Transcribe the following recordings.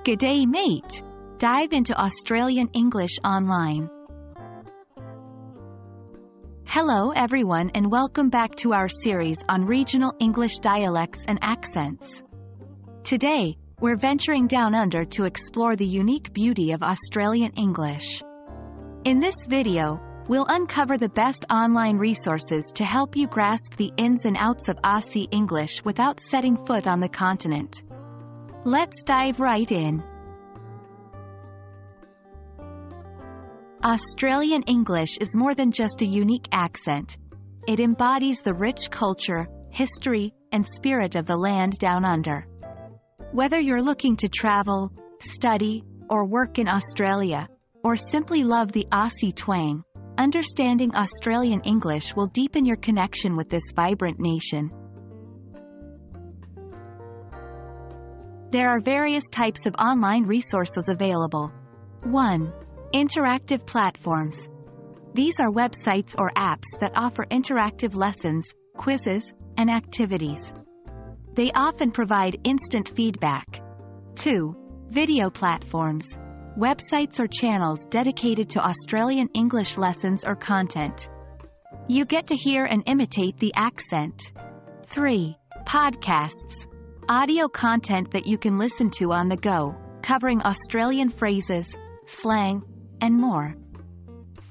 G'day mate! Dive into Australian English online. Hello everyone and welcome back to our series on regional English dialects and accents. Today, we're venturing down under to explore the unique beauty of Australian English. In this video, we'll uncover the best online resources to help you grasp the ins and outs of Aussie English without setting foot on the continent. Let's dive right in. Australian English is more than just a unique accent. It embodies the rich culture, history, and spirit of the land down under. Whether you're looking to travel, study, or work in Australia, or simply love the Aussie twang, understanding Australian English will deepen your connection with this vibrant nation. There are various types of online resources available. 1. Interactive platforms. These are websites or apps that offer interactive lessons, quizzes, and activities. They often provide instant feedback. 2. Video platforms. Websites or channels dedicated to Australian English lessons or content. You get to hear and imitate the accent. 3. Podcasts. Audio content that you can listen to on the go, covering Australian phrases, slang, and more.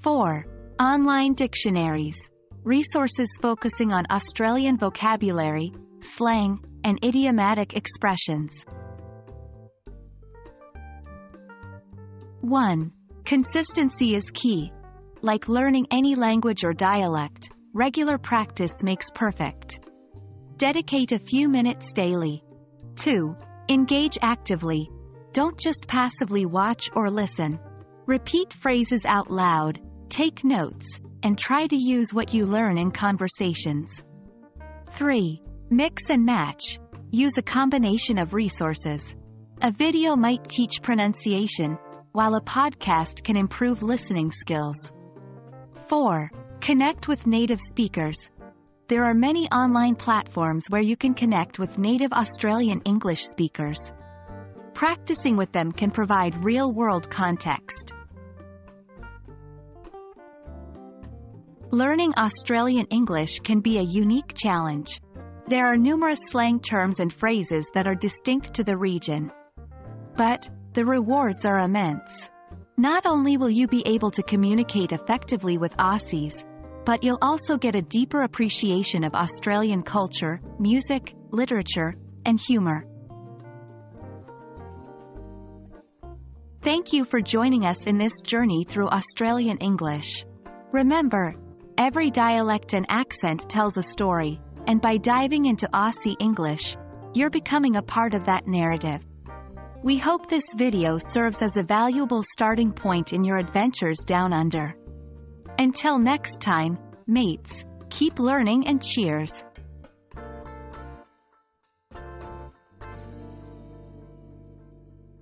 4. Online dictionaries. Resources focusing on Australian vocabulary, slang, and idiomatic expressions. 1. Consistency is key. Like learning any language or dialect, regular practice makes perfect. Dedicate a few minutes daily. 2. Engage actively. Don't just passively watch or listen. Repeat phrases out loud, take notes, and try to use what you learn in conversations. 3. Mix and match. Use a combination of resources. A video might teach pronunciation, while a podcast can improve listening skills. 4. Connect with native speakers. There are many online platforms where you can connect with native Australian English speakers. Practicing with them can provide real-world context. Learning Australian English can be a unique challenge. There are numerous slang terms and phrases that are distinct to the region. But the rewards are immense. Not only will you be able to communicate effectively with Aussies, but you'll also get a deeper appreciation of Australian culture, music, literature, and humor. Thank you for joining us in this journey through Australian English. Remember, every dialect and accent tells a story, and by diving into Aussie English, you're becoming a part of that narrative. We hope this video serves as a valuable starting point in your adventures down under. Until next time, mates, keep learning and cheers.